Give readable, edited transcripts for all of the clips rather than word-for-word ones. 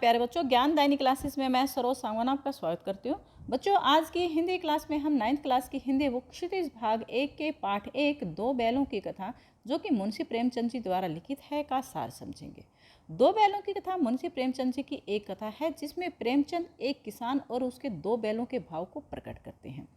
प्यारे बच्चों, ज्ञानदायिनी क्लासेस में मैं सरोज सांगवान आपका स्वागत करती हूँ। बच्चों, आज की हिंदी क्लास में हम 9th क्लास की हिंदी बुक क्षितिज भाग 1 के पाठ 1 दो बैलों की कथा, जो कि मुंशी प्रेमचंद जी द्वारा लिखित है, का सार समझेंगे। दो बैलों की कथा मुंशी प्रेमचंद जी की एक कथा है जिसमें प्रेमचंद एक किसान और उसके दो बैलों के भाव को प्रकट करते हैं।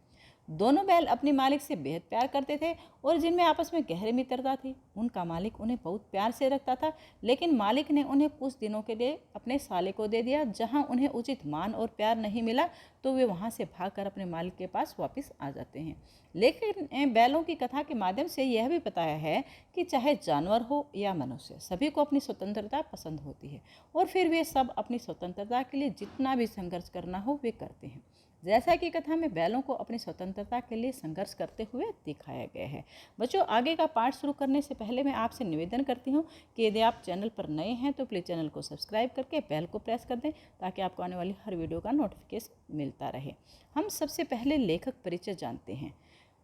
दोनों बैल अपने मालिक से बेहद प्यार करते थे और जिनमें आपस में गहरी मित्रता थी। उनका मालिक उन्हें बहुत प्यार से रखता था, लेकिन मालिक ने उन्हें कुछ दिनों के लिए अपने साले को दे दिया। जहां उन्हें उचित मान और प्यार नहीं मिला तो वे वहां से भागकर अपने मालिक के पास वापस आ जाते हैं। लेकिन बैलों की कथा के माध्यम से यह भी बताया है कि चाहे जानवर हो या मनुष्य, सभी को अपनी स्वतंत्रता पसंद होती है और फिर वे सब अपनी स्वतंत्रता के लिए जितना भी संघर्ष करना हो वे करते हैं। जैसा कि कथा में बैलों को अपनी स्वतंत्रता के लिए संघर्ष करते हुए दिखाया गया है। बच्चों, आगे का पाठ शुरू करने से पहले मैं आपसे निवेदन करती हूँ कि यदि आप चैनल पर नए हैं तो प्लीज़ चैनल को सब्सक्राइब करके बेल को प्रेस कर दें ताकि आपको आने वाली हर वीडियो का नोटिफिकेशन मिलता रहे। हम सबसे पहले लेखक परिचय जानते हैं।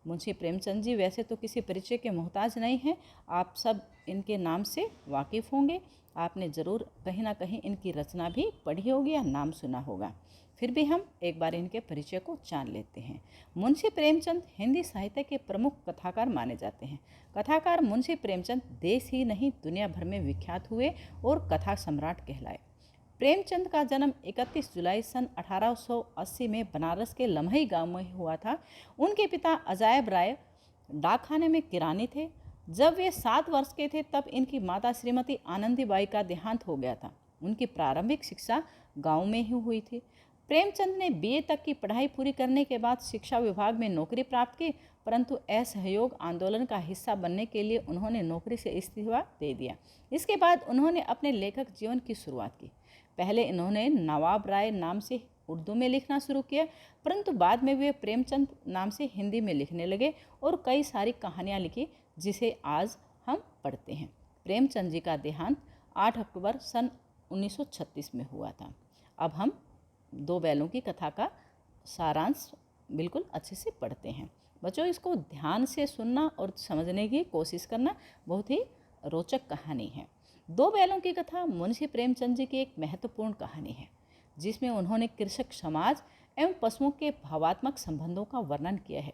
मुंशी प्रेमचंद जी वैसे तो किसी परिचय के मोहताज नहीं हैं, आप सब इनके नाम से वाकिफ़ होंगे। आपने ज़रूर कहीं ना कहीं इनकी रचना भी पढ़ी होगी या नाम सुना होगा। फिर भी हम एक बार इनके परिचय को जान लेते हैं। मुंशी प्रेमचंद हिंदी साहित्य के प्रमुख कथाकार माने जाते हैं। कथाकार मुंशी प्रेमचंद देश ही नहीं दुनिया भर में विख्यात हुए और कथा सम्राट कहलाए। प्रेमचंद का जन्म 31 जुलाई सन 1880 में बनारस के लम्हई गांव में हुआ था। उनके पिता अजायब राय डाकखाने में किरानी थे। जब वे 7 वर्ष के थे तब इनकी माता श्रीमती आनंदीबाई का देहांत हो गया था। उनकी प्रारंभिक शिक्षा गांव में ही हुई थी। प्रेमचंद ने बीए तक की पढ़ाई पूरी करने के बाद शिक्षा विभाग में नौकरी प्राप्त की, परंतु असहयोग आंदोलन का हिस्सा बनने के लिए उन्होंने नौकरी से इस्तीफा दे दिया। इसके बाद उन्होंने अपने लेखक जीवन की शुरुआत की। पहले इन्होंने नवाब राय नाम से उर्दू में लिखना शुरू किया, परंतु बाद में वे प्रेमचंद नाम से हिंदी में लिखने लगे और कई सारी कहानियाँ लिखी जिसे आज हम पढ़ते हैं। प्रेमचंद जी का देहांत 8 अक्टूबर सन 1936 में हुआ था। अब हम दो बैलों की कथा का सारांश बिल्कुल अच्छे से पढ़ते हैं। बच्चों, इसको ध्यान से सुनना और समझने की कोशिश करना। बहुत ही रोचक कहानी है। दो बैलों की कथा मुंशी प्रेमचंद जी की एक महत्वपूर्ण कहानी है जिसमें उन्होंने कृषक समाज एवं पशुओं के भावात्मक संबंधों का वर्णन किया है।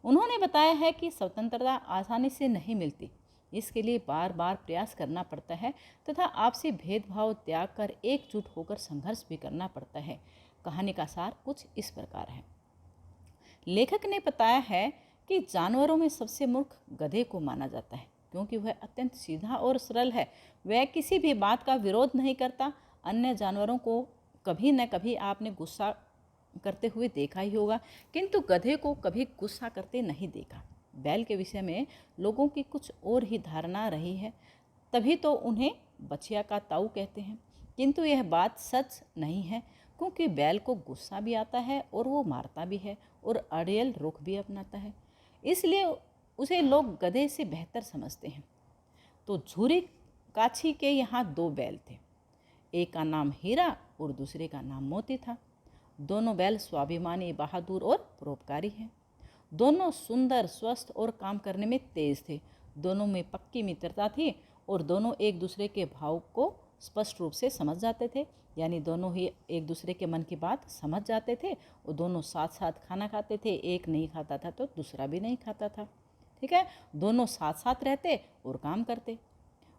उन्होंने बताया है कि स्वतंत्रता आसानी से नहीं मिलती, इसके लिए बार बार प्रयास करना पड़ता है तथा आपसी भेदभाव त्याग कर एकजुट होकर संघर्ष भी करना पड़ता है। कहानी का सार कुछ इस प्रकार है। लेखक ने बताया है कि जानवरों में सबसे मूर्ख गधे को माना जाता है, क्योंकि वह अत्यंत सीधा और सरल है। वह किसी भी बात का विरोध नहीं करता। अन्य जानवरों को कभी न कभी आपने गुस्सा करते हुए देखा ही होगा, किंतु गधे को कभी गुस्सा करते नहीं देखा। बैल के विषय में लोगों की कुछ और ही धारणा रही है, तभी तो उन्हें बछिया का ताऊ कहते हैं, किंतु यह बात सच नहीं है, क्योंकि बैल को गुस्सा भी आता है और वो मारता भी है और अड़ियल रुख भी अपनाता है, इसलिए उसे लोग गधे से बेहतर समझते हैं। तो झूरी काछी के यहाँ दो बैल थे, एक का नाम हीरा और दूसरे का नाम मोती था। दोनों बैल स्वाभिमानी, बहादुर और परोपकारी हैं। दोनों सुंदर, स्वस्थ और काम करने में तेज थे। दोनों में पक्की मित्रता थी और दोनों एक दूसरे के भाव को स्पष्ट रूप से समझ जाते थे, यानी दोनों ही एक दूसरे के मन की बात समझ जाते थे और दोनों साथ साथ खाना खाते थे। एक नहीं खाता था तो दूसरा भी नहीं खाता था। ठीक है, दोनों साथ साथ रहते और काम करते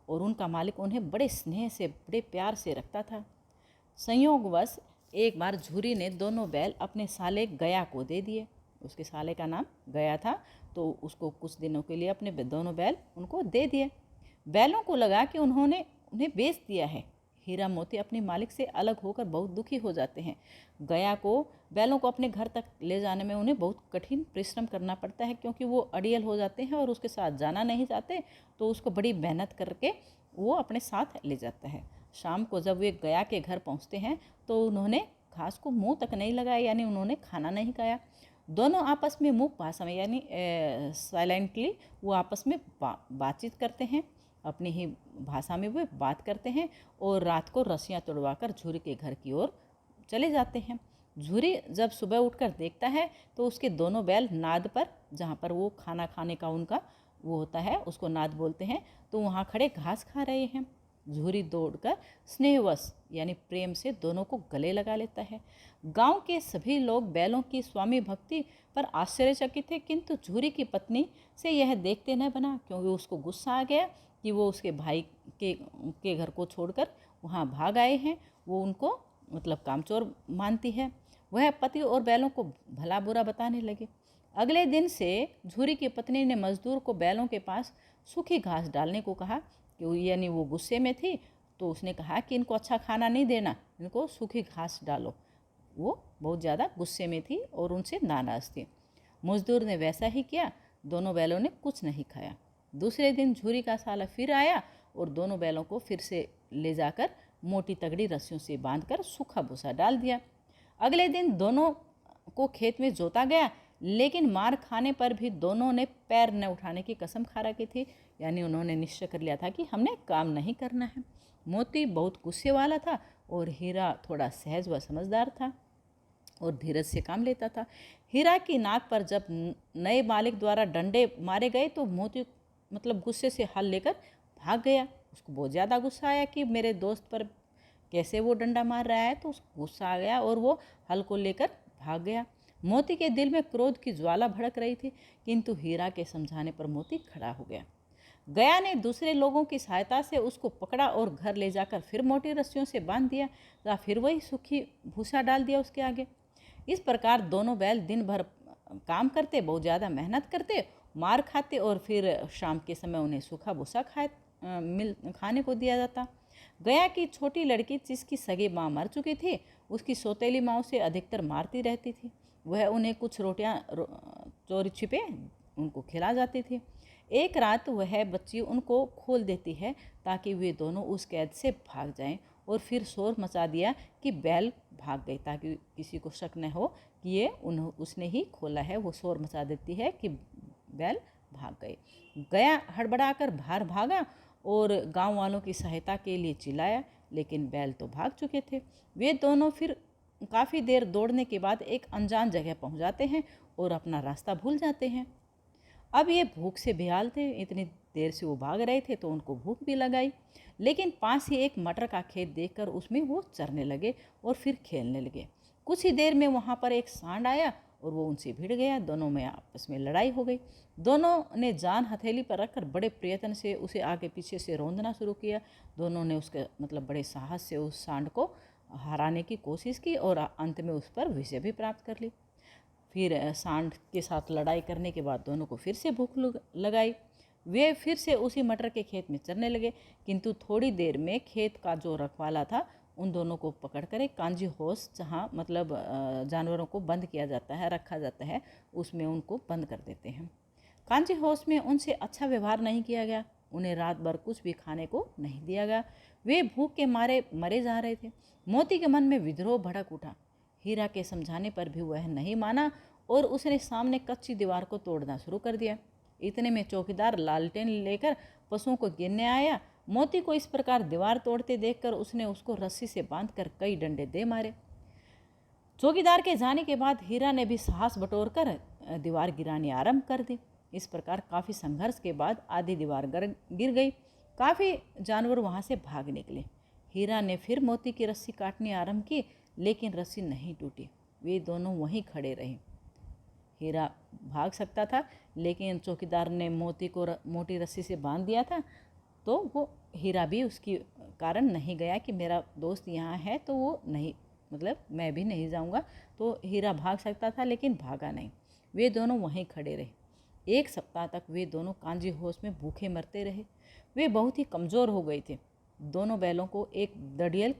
और उनका मालिक उन्हें बड़े स्नेह से, बड़े प्यार से रखता था। संयोगवश एक बार झूरी ने दोनों बैल अपने साले गया को दे दिए। उसके साले का नाम गया था, तो उसको कुछ दिनों के लिए अपने दोनों बैल उनको दे दिए। बैलों को लगा कि उन्होंने उन्हें बेच दिया है। हीरा मोती अपने मालिक से अलग होकर बहुत दुखी हो जाते हैं। गया को, बैलों को अपने घर तक ले जाने में उन्हें बहुत कठिन परिश्रम करना पड़ता है, क्योंकि वो अड़ियल हो जाते हैं और उसके साथ जाना नहीं चाहते, तो उसको बड़ी मेहनत करके वो अपने साथ ले जाता है। शाम को जब वे गया के घर पहुंचते हैं तो उन्होंने घास को मुंह तक नहीं लगाया, यानी उन्होंने खाना नहीं खाया। दोनों आपस में मुख भाषा में, यानी साइलेंटली वो आपस में बातचीत करते हैं, अपनी ही भाषा में वो बात करते हैं और रात को रस्सियाँ तोड़वाकर झूरी के घर की ओर चले जाते हैं। झूरी जब सुबह उठकर देखता है तो उसके दोनों बैल नाद पर, जहाँ पर वो खाना खाने का उनका वो होता है, उसको नाद बोलते हैं, तो वहाँ खड़े घास खा रहे हैं। झूरी दौड़कर स्नेहवश यानी प्रेम से दोनों को गले लगा लेता है। गांव के सभी लोग बैलों की स्वामी भक्ति पर आश्चर्यचकित थे, किंतु झूरी की पत्नी से यह देखते न बना, क्योंकि उसको गुस्सा आ गया कि वो उसके भाई के घर को छोड़कर वहाँ भाग आए हैं। वो उनको मतलब कामचोर मानती है। वह पति और बैलों को भला बुरा बताने लगे। अगले दिन से झूरी की पत्नी ने मजदूर को बैलों के पास सूखी घास डालने को कहा, कि यानी वो गुस्से में थी, तो उसने कहा कि इनको अच्छा खाना नहीं देना, इनको सूखी घास डालो। वो बहुत ज़्यादा गुस्से में थी और उनसे नाराज़ थी। मजदूर ने वैसा ही किया। दोनों बैलों ने कुछ नहीं खाया। दूसरे दिन झूरी का साला फिर आया और दोनों बैलों को फिर से ले जाकर मोटी तगड़ी रस्सियों से बांधकर सूखा भूसा डाल दिया। अगले दिन दोनों को खेत में जोता गया, लेकिन मार खाने पर भी दोनों ने पैर न उठाने की कसम खा रखी थी, यानी उन्होंने निश्चय कर लिया था कि हमने काम नहीं करना है। मोती बहुत गुस्से वाला था और हीरा थोड़ा सहज व समझदार था और धीरज से काम लेता था। हीरा की नाक पर जब नए मालिक द्वारा डंडे मारे गए तो मोती मतलब गुस्से से हल लेकर भाग गया। उसको बहुत ज़्यादा गुस्सा आया कि मेरे दोस्त पर कैसे वो डंडा मार रहा है, तो उसको गुस्सा आ गया और वो हल को लेकर भाग गया। मोती के दिल में क्रोध की ज्वाला भड़क रही थी, किंतु हीरा के समझाने पर मोती खड़ा हो गया। गया ने दूसरे लोगों की सहायता से उसको पकड़ा और घर ले जाकर फिर मोटी रस्सियों से बांध दिया या फिर वही सूखी भूसा डाल दिया उसके आगे। इस प्रकार दोनों बैल दिन भर काम करते, बहुत ज़्यादा मेहनत करते, मार खाते और फिर शाम के समय उन्हें सूखा भूसा खाने को दिया जाता। गया की छोटी लड़की, जिसकी सगी माँ मर चुकी थी, उसकी सौतेली माँ से अधिकतर मारती रहती थी। वह उन्हें कुछ रोटियां चोरी छिपे उनको खिला जाती थी। एक रात वह बच्ची उनको खोल देती है ताकि वे दोनों उस कैद से भाग जाएं, और फिर शोर मचा दिया कि बैल भाग गई, ताकि किसी को शक न हो कि ये उसने ही खोला है। वो शोर मचा देती है कि बैल भाग गए। गया हड़बड़ाकर बाहर भागा और गांव वालों की सहायता के लिए चिल्लाया, लेकिन बैल तो भाग चुके थे। वे दोनों फिर काफ़ी देर दौड़ने के बाद एक अनजान जगह पहुंच जाते हैं और अपना रास्ता भूल जाते हैं। अब ये भूख से बेहाल थे, इतनी देर से वो भाग रहे थे तो उनको भूख भी लगाई। लेकिन पास ही एक मटर का खेत देखकर उसमें वो चरने लगे और फिर खेलने लगे। कुछ ही देर में वहाँ पर एक सांड आया और वो उनसे भिड़ गया। दोनों में आपस में लड़ाई हो गई। दोनों ने जान हथेली पर रखकर बड़े प्रयत्न से उसे आगे पीछे से रौंदना शुरू किया। दोनों ने उसके मतलब बड़े साहस से उस सांड को हराने की कोशिश की और अंत में उस पर विजय भी प्राप्त कर ली। फिर सांड के साथ लड़ाई करने के बाद दोनों को फिर से भूख लगाई। वे फिर से उसी मटर के खेत में चरने लगे, किंतु थोड़ी देर में खेत का जो रखवाला था उन दोनों को पकड़कर एक कांजी हाउस, जहाँ मतलब जानवरों को बंद किया जाता है, रखा जाता है, उसमें उनको बंद कर देते हैं। कांजी हाउस में उनसे अच्छा व्यवहार नहीं किया गया। उन्हें रात भर कुछ भी खाने को नहीं दिया गया। वे भूख के मारे मरे जा रहे थे। मोती के मन में विद्रोह भड़क उठा। हीरा के समझाने पर भी वह नहीं माना और उसने सामने कच्ची दीवार को तोड़ना शुरू कर दिया। इतने में चौकीदार लालटेन लेकर पशुओं को गिनने आया। मोती को इस प्रकार दीवार तोड़ते देखकर उसने उसको रस्सी से बांधकर कई डंडे दे मारे। चौकीदार के जाने के बाद हीरा ने भी साहस बटोरकर दीवार गिरानी आरंभ कर दी। इस प्रकार काफ़ी संघर्ष के बाद आधी दीवार गिर गई। काफ़ी जानवर वहाँ से भाग निकले। हीरा ने फिर मोती की रस्सी काटनी आरंभ की, लेकिन रस्सी नहीं टूटी। वे दोनों वहीं खड़े रहे। हीरा भाग सकता था, लेकिन चौकीदार ने मोती को मोटी रस्सी से बांध दिया था, तो वो हीरा भी उसकी कारण नहीं गया कि मेरा दोस्त यहाँ है तो वो नहीं, मतलब मैं भी नहीं जाऊँगा। तो हीरा भाग सकता था लेकिन भागा नहीं। वे दोनों वहीं खड़े रहे। एक सप्ताह तक वे दोनों कांजी हाउस में भूखे मरते रहे। वे बहुत ही कमज़ोर हो गए थे। दोनों बैलों को एक दड़ियल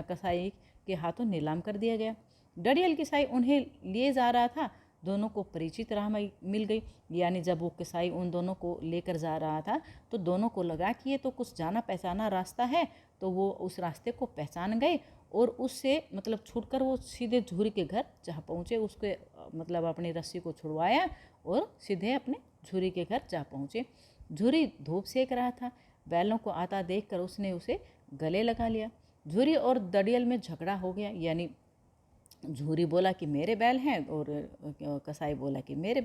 कसाई के हाथों नीलाम कर दिया गया। दड़ियल कसाई उन्हें लिए जा रहा था। दोनों को परिचित राह मिल गई, यानी जब वो कसाई उन दोनों को लेकर जा रहा था तो दोनों को लगा कि ये तो कुछ जाना पहचाना रास्ता है, तो वो उस रास्ते को पहचान गए और उससे मतलब छूटकर वो सीधे झूरी के घर जहाँ पहुँचे, उसके मतलब अपनी रस्सी को छुड़वाया और सीधे अपने झूरी के घर जा पहुँचे। झूरी धूप सेक रहा था। बैलों को आता देखकर उसने उसे गले लगा लिया। झूरी और दड़ियल में झगड़ा हो गया, यानी झूरी बोला कि मेरे बैल हैं और कसाई बोला कि मेरे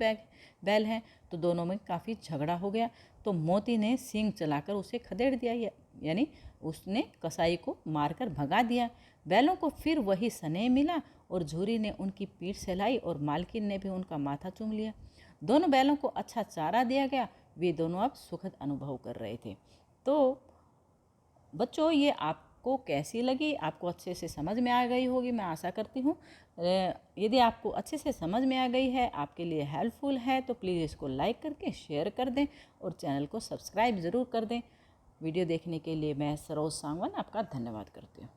बैल हैं, तो दोनों में काफ़ी झगड़ा हो गया। तो मोती ने सींग चलाकर उसे खदेड़ दिया। यानी उसने कसाई को मारकर भगा दिया। बैलों को फिर वही स्नेह मिला और झूरी ने उनकी पीठ सहलाई और मालकिन ने भी उनका माथा चूम लिया। दोनों बैलों को अच्छा चारा दिया गया। वे दोनों अब सुखद अनुभव कर रहे थे। तो बच्चों, ये आपको कैसी लगी? आपको अच्छे से समझ में आ गई होगी, मैं आशा करती हूँ। यदि आपको अच्छे से समझ में आ गई है, आपके लिए हेल्पफुल है, तो प्लीज़ इसको लाइक करके शेयर कर दें और चैनल को सब्सक्राइब ज़रूर कर दें। वीडियो देखने के लिए मैं सरोज सांगवान आपका धन्यवाद करती हूँ।